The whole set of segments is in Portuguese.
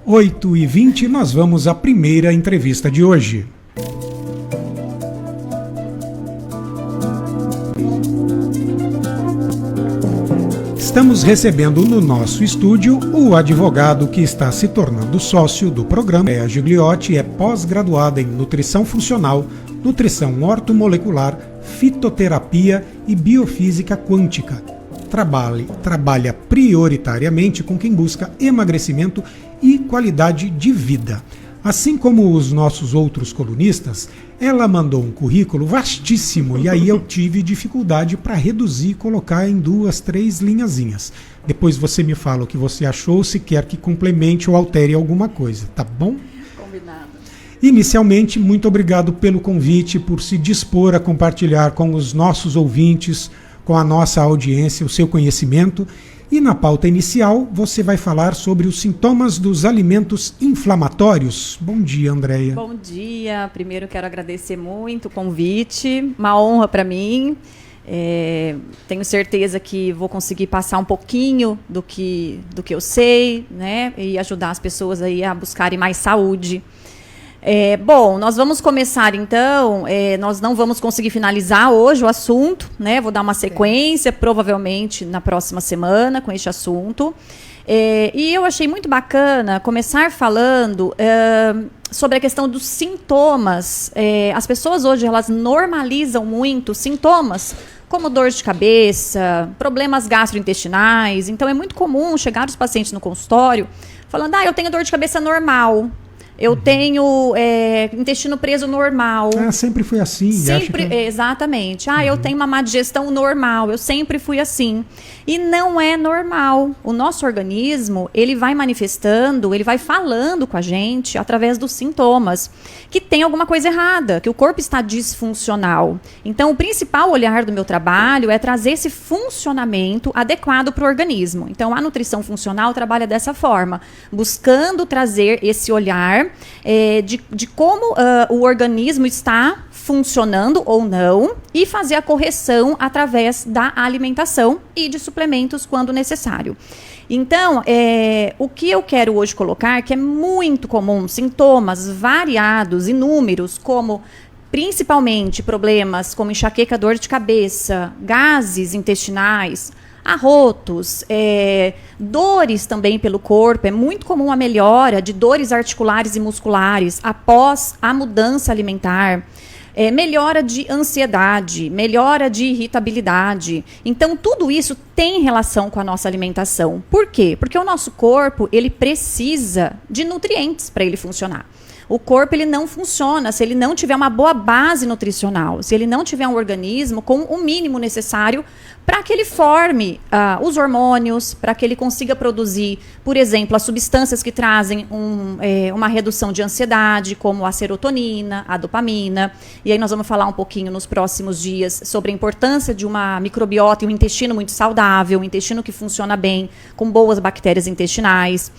8h20, nós vamos à primeira entrevista de hoje. Estamos recebendo no nosso estúdio o advogado que está se tornando sócio do programa. Andréa Gigliotti é pós-graduada em Nutrição Funcional, Nutrição Ortomolecular, Fitoterapia e Biofísica Quântica. Trabalha prioritariamente com quem busca emagrecimento e qualidade de vida. Assim como os nossos outros colunistas, ela mandou um currículo vastíssimo e aí eu tive dificuldade para reduzir e colocar em 2, 3 linhazinhas. Depois você me fala o que você achou, se quer que complemente ou altere alguma coisa, tá bom? Combinado. Inicialmente, muito obrigado pelo convite, por se dispor a compartilhar com os nossos ouvintes, com a nossa audiência, o seu conhecimento. E na pauta inicial, você vai falar sobre os sintomas dos alimentos inflamatórios. Bom dia, Andréa. Bom dia. Primeiro quero agradecer muito o convite. Uma honra para mim. Tenho certeza que vou conseguir passar um pouquinho do que eu sei, né? E ajudar as pessoas aí a buscarem mais saúde. Bom, nós vamos começar então, nós não vamos conseguir finalizar hoje o assunto, né? Vou dar uma sequência, provavelmente na próxima semana, com este assunto. E eu achei muito bacana começar falando sobre a questão dos sintomas. As pessoas hoje, elas normalizam muito sintomas, como dor de cabeça, problemas gastrointestinais. Então, é muito comum chegar os pacientes no consultório falando, eu tenho dor de cabeça normal. Eu tenho intestino preso normal. Sempre foi assim. Sempre, exatamente. Eu tenho uma má digestão normal. Eu sempre fui assim. E não é normal. O nosso organismo, ele vai manifestando, ele vai falando com a gente através dos sintomas, que tem alguma coisa errada, que o corpo está disfuncional. Então, o principal olhar do meu trabalho é trazer esse funcionamento adequado para o organismo. Então, a nutrição funcional trabalha dessa forma, buscando trazer esse olhar de como o organismo está funcionando ou não e fazer a correção através da alimentação e de suplementos quando necessário. Então, o que eu quero hoje colocar, que é muito comum, sintomas variados, inúmeros, como principalmente problemas como enxaqueca, dor de cabeça, gases intestinais, arrotos, dores também pelo corpo. É muito comum a melhora de dores articulares e musculares após a mudança alimentar. Melhora de ansiedade, melhora de irritabilidade. Então, tudo isso tem relação com a nossa alimentação. Por quê? Porque o nosso corpo, ele precisa de nutrientes para ele funcionar. O corpo, ele não funciona se ele não tiver uma boa base nutricional, se ele não tiver um organismo com o mínimo necessário para que ele forme os hormônios, para que ele consiga produzir, por exemplo, as substâncias que trazem uma redução de ansiedade, como a serotonina, a dopamina. E aí nós vamos falar um pouquinho nos próximos dias sobre a importância de uma microbiota e um intestino muito saudável, um intestino que funciona bem, com boas bactérias intestinais.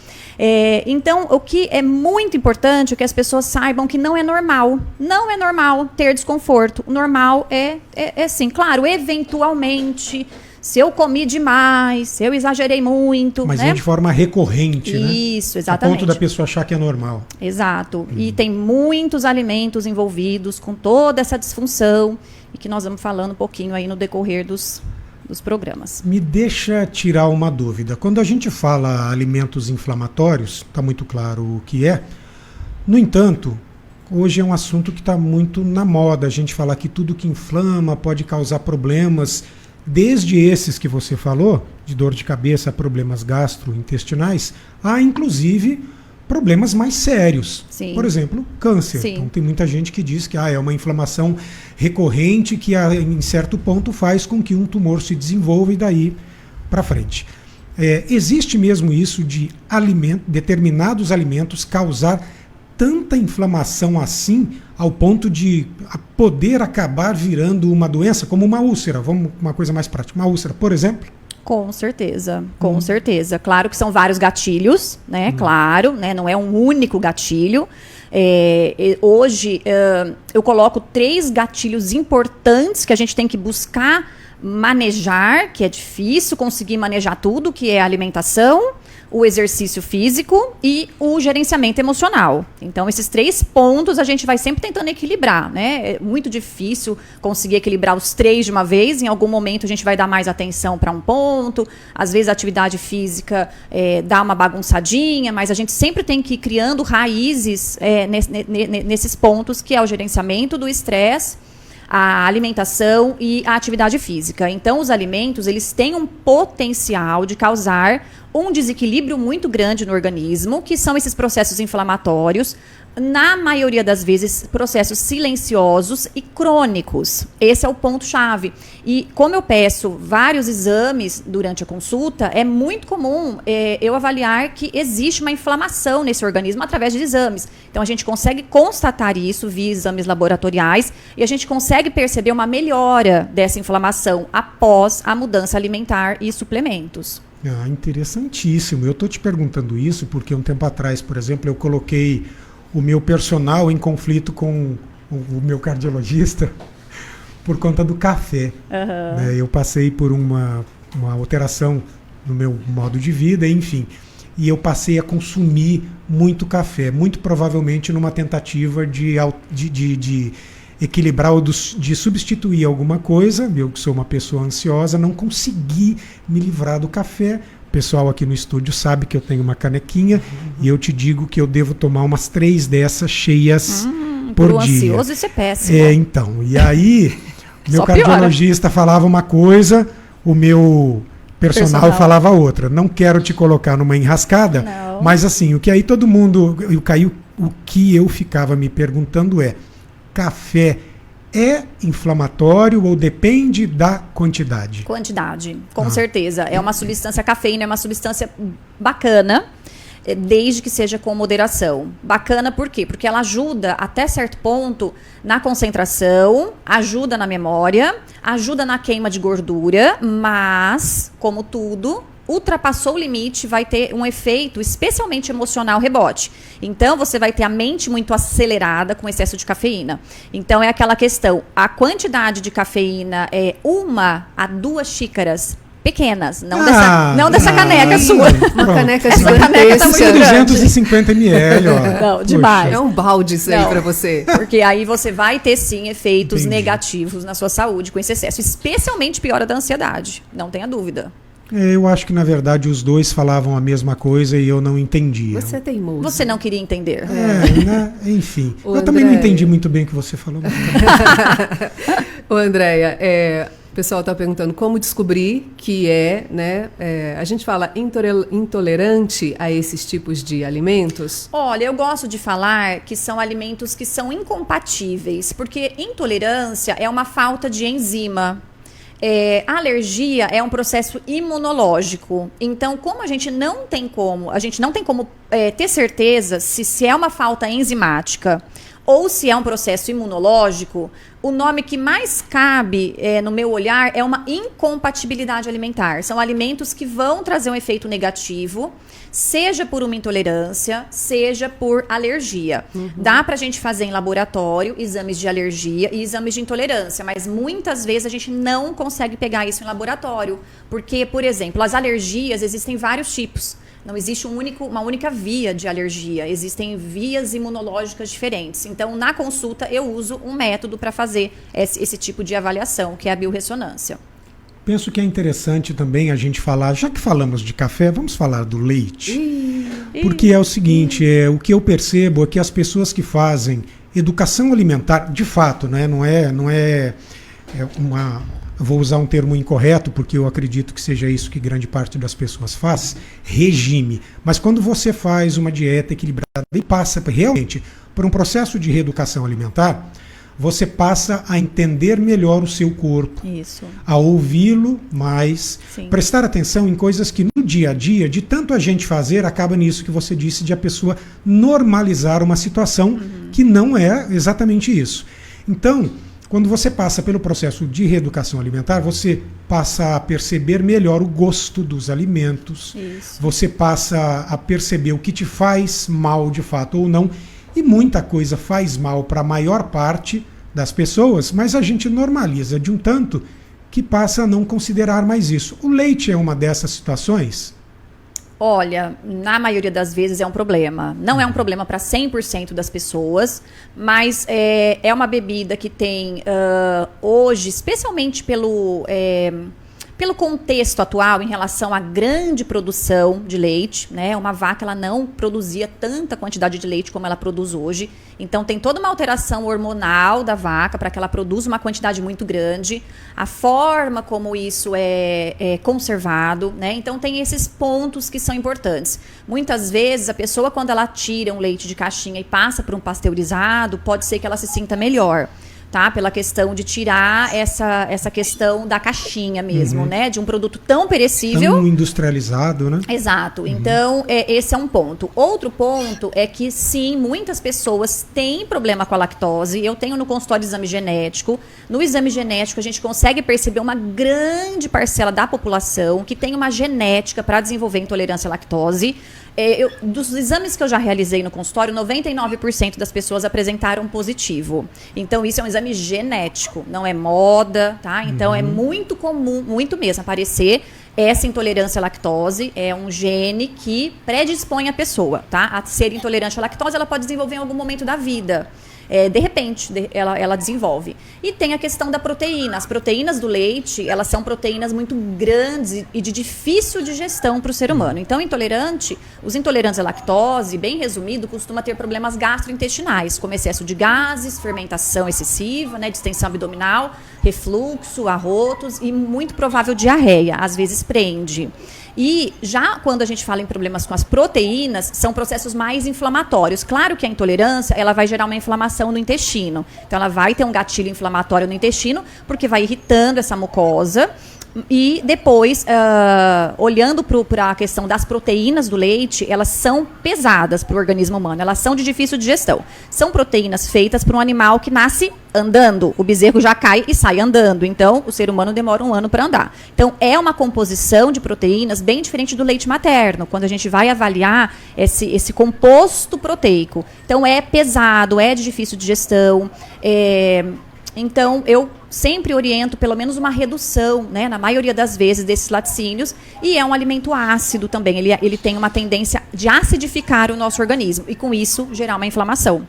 Então, o que é muito importante é que as pessoas saibam que não é normal. Não é normal ter desconforto. O normal é sim, claro, eventualmente, se eu comi demais, se eu exagerei muito. Mas né? De forma recorrente, né? Isso, exatamente. A ponto da pessoa achar que é normal. Exato. E tem muitos alimentos envolvidos com toda essa disfunção e que nós vamos falando um pouquinho aí no decorrer dos programas. Me deixa tirar uma dúvida. Quando a gente fala alimentos inflamatórios, está muito claro o que é. No entanto, hoje é um assunto que está muito na moda. A gente falar que tudo que inflama pode causar problemas, desde esses que você falou, de dor de cabeça, problemas gastrointestinais, há inclusive problemas mais sérios. Sim. Por exemplo, câncer. Sim. Então tem muita gente que diz que é uma inflamação recorrente que em certo ponto faz com que um tumor se desenvolva e daí para frente. Existe mesmo isso de determinados alimentos causar tanta inflamação assim ao ponto de poder acabar virando uma doença, como uma úlcera? Vamos uma coisa mais prática. Uma úlcera, por exemplo? Com certeza, com certeza. Claro que são vários gatilhos, né? Claro, né? Não é um único gatilho. Hoje, eu coloco 3 gatilhos importantes que a gente tem que buscar manejar, que é difícil conseguir manejar tudo, que é a alimentação, o exercício físico e o gerenciamento emocional. Então, esses 3 pontos a gente vai sempre tentando equilibrar, né? É muito difícil conseguir equilibrar os 3 de uma vez. Em algum momento a gente vai dar mais atenção para um ponto. Às vezes a atividade física dá uma bagunçadinha, mas a gente sempre tem que ir criando raízes nesses pontos, que é o gerenciamento do estresse, a alimentação e a atividade física. Então, os alimentos, eles têm um potencial de causar um desequilíbrio muito grande no organismo, que são esses processos inflamatórios, na maioria das vezes, processos silenciosos e crônicos. Esse é o ponto-chave. E como eu peço vários exames durante a consulta, é muito comum eu avaliar que existe uma inflamação nesse organismo através de exames. Então, a gente consegue constatar isso via exames laboratoriais e a gente consegue perceber uma melhora dessa inflamação após a mudança alimentar e suplementos. Interessantíssimo. Eu estou te perguntando isso porque um tempo atrás, por exemplo, eu coloquei o meu personal em conflito com o meu cardiologista por conta do café. Uhum. Eu passei por uma alteração no meu modo de vida, enfim, e eu passei a consumir muito café, muito provavelmente numa tentativa de equilibrar ou de substituir alguma coisa. Eu que sou uma pessoa ansiosa, não consegui me livrar do café. O pessoal aqui no estúdio sabe que eu tenho uma canequinha e eu te digo que eu devo tomar umas 3 dessas cheias por dia. Ansioso, isso é péssimo. Então, e aí meu cardiologista falava uma coisa, o meu personal falava outra. Não quero te colocar numa enrascada, não. Mas assim, o que aí todo mundo, o que eu ficava me perguntando é: café é inflamatório ou depende da quantidade? Quantidade, com certeza. É uma substância, a cafeína é uma substância bacana, desde que seja com moderação. Bacana por quê? Porque ela ajuda até certo ponto na concentração, ajuda na memória, ajuda na queima de gordura, mas, como tudo, ultrapassou o limite, vai ter um efeito especialmente emocional rebote. Então, você vai ter a mente muito acelerada com excesso de cafeína. Então, é aquela questão, a quantidade de cafeína é 1 a 2 xícaras pequenas, não dessa caneca sua. Uma caneca essa caneca tá muito grande. 250 ml, ó. Não, demais. É um balde isso aí pra você. Porque aí você vai ter, sim, efeitos negativos na sua saúde com esse excesso. Especialmente piora da ansiedade, não tenha dúvida. Eu acho que, na verdade, os dois falavam a mesma coisa e eu não entendia. Você é teimoso. Você não queria entender. Né? Enfim. Eu também não entendi muito bem o que você falou. Ô, Andréia, o pessoal está perguntando como descobrir que a gente fala intolerante a esses tipos de alimentos? Olha, eu gosto de falar que são alimentos que são incompatíveis, porque intolerância é uma falta de enzima. A alergia é um processo imunológico. Então, como a gente não tem como ter certeza se é uma falta enzimática ou se é um processo imunológico, o nome que mais cabe no meu olhar é uma incompatibilidade alimentar. São alimentos que vão trazer um efeito negativo, seja por uma intolerância, seja por alergia. Uhum. Dá pra gente fazer em laboratório exames de alergia e exames de intolerância, mas muitas vezes a gente não consegue pegar isso em laboratório. Porque, por exemplo, as alergias existem vários tipos. Não existe uma única via de alergia, existem vias imunológicas diferentes. Então, na consulta, eu uso um método para fazer esse tipo de avaliação, que é a biorressonância. Penso que é interessante também a gente falar, já que falamos de café, vamos falar do leite. Porque é o seguinte, o que eu percebo é que as pessoas que fazem educação alimentar, de fato, né, não é uma... Vou usar um termo incorreto, porque eu acredito que seja isso que grande parte das pessoas faz, regime. Mas quando você faz uma dieta equilibrada e passa realmente por um processo de reeducação alimentar, você passa a entender melhor o seu corpo, isso, a ouvi-lo mais, sim, prestar atenção em coisas que no dia a dia, de tanto a gente fazer, acaba nisso que você disse, de a pessoa normalizar uma situação que não é exatamente isso. Então, quando você passa pelo processo de reeducação alimentar, você passa a perceber melhor o gosto dos alimentos, isso, você passa a perceber o que te faz mal de fato ou não, e muita coisa faz mal para a maior parte das pessoas, mas a gente normaliza de um tanto que passa a não considerar mais isso. O leite é uma dessas situações? Olha, na maioria das vezes é um problema. Não é um problema para 100% das pessoas, mas é uma bebida que tem hoje, especialmente pelo contexto atual em relação à grande produção de leite, né? Uma vaca ela não produzia tanta quantidade de leite como ela produz hoje. Então tem toda uma alteração hormonal da vaca para que ela produza uma quantidade muito grande. A forma como isso é conservado, né? Então tem esses pontos que são importantes. Muitas vezes a pessoa, quando ela tira um leite de caixinha e passa para um pasteurizado, pode ser que ela se sinta melhor. Tá? Pela questão de tirar essa questão da caixinha mesmo, né? De um produto tão perecível. Tão industrializado, né? Exato. Então, esse é um ponto. Outro ponto é que, sim, muitas pessoas têm problema com a lactose. Eu tenho no consultório exame genético. No exame genético, a gente consegue perceber uma grande parcela da população que tem uma genética para desenvolver intolerância à lactose. Dos exames que eu já realizei no consultório, 99% das pessoas apresentaram positivo. Então, isso é um exame genético, não é moda, tá? Então, é muito comum, muito mesmo, aparecer essa intolerância à lactose. É um gene que predispõe a pessoa, tá? A ser intolerante à lactose, ela pode desenvolver em algum momento da vida. De repente, ela desenvolve. E tem a questão da proteína. As proteínas do leite, elas são proteínas muito grandes e de difícil digestão para o ser humano. Então, os intolerantes à lactose, bem resumido, costuma ter problemas gastrointestinais, como excesso de gases, fermentação excessiva, né, distensão abdominal, refluxo, arrotos e muito provável diarreia. Às vezes prende. E já quando a gente fala em problemas com as proteínas, são processos mais inflamatórios. Claro que a intolerância, ela vai gerar uma inflamação no intestino. Então, ela vai ter um gatilho inflamatório no intestino, porque vai irritando essa mucosa. E depois, olhando para a questão das proteínas do leite, elas são pesadas para o organismo humano, elas são de difícil digestão. São proteínas feitas para um animal que nasce andando. O bezerro já cai e sai andando, então o ser humano demora 1 ano para andar. Então é uma composição de proteínas bem diferente do leite materno, quando a gente vai avaliar esse composto proteico. Então é pesado, é de difícil digestão, então, eu sempre oriento pelo menos uma redução, né, na maioria das vezes, desses laticínios. E é um alimento ácido também. Ele tem uma tendência de acidificar o nosso organismo e, com isso, gerar uma inflamação.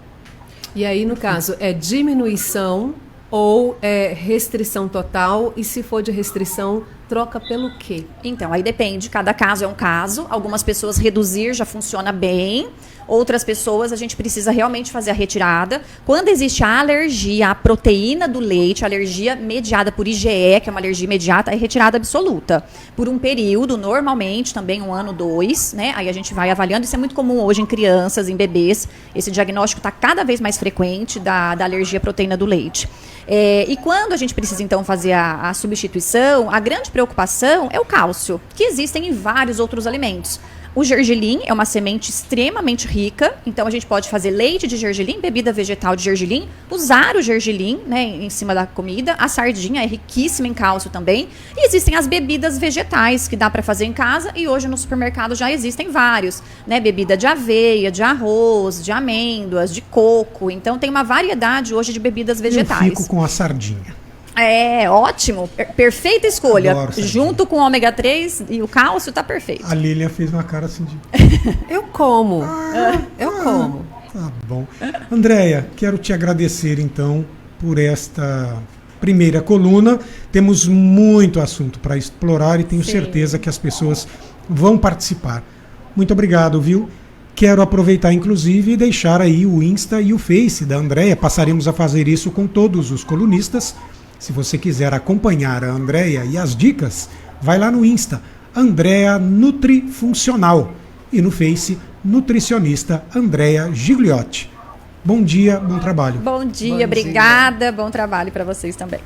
E aí, no caso, é diminuição ou é restrição total? E se for de restrição, troca pelo quê? Então, aí depende. Cada caso é um caso. Algumas pessoas reduzir já funciona bem. Outras pessoas, a gente precisa realmente fazer a retirada. Quando existe a alergia à proteína do leite, alergia mediada por IgE, que é uma alergia imediata, é retirada absoluta. Por um período, normalmente, também 1 ano, 2, né? Aí a gente vai avaliando. Isso é muito comum hoje em crianças, em bebês. Esse diagnóstico está cada vez mais frequente da alergia à proteína do leite. E quando a gente precisa, então, fazer a substituição, a grande preocupação é o cálcio, que existem em vários outros alimentos. O gergelim é uma semente extremamente rica, então a gente pode fazer leite de gergelim, bebida vegetal de gergelim, usar o gergelim, né, em cima da comida. A sardinha é riquíssima em cálcio também. E existem as bebidas vegetais que dá para fazer em casa e hoje no supermercado já existem vários, né, bebida de aveia, de arroz, de amêndoas, de coco. Então tem uma variedade hoje de bebidas vegetais. Eu fico com a sardinha. Ótimo. Perfeita escolha. Adoro sardinha. Junto com o ômega 3 e o cálcio, tá perfeito. A Lília fez uma cara assim de... Eu como. Eu como. Tá bom. Andréia, quero te agradecer, então, por esta primeira coluna. Temos muito assunto para explorar e tenho certeza que as pessoas vão participar. Muito obrigado, viu? Quero aproveitar, inclusive, e deixar aí o Insta e o Face da Andréia. Passaremos a fazer isso com todos os colunistas. Se você quiser acompanhar a Andréia e as dicas, vai lá no Insta, Andréia Nutrifuncional, e no Face, nutricionista Andréia Gigliotti. Bom dia, bom trabalho. Bom dia, obrigada. Bom trabalho para vocês também.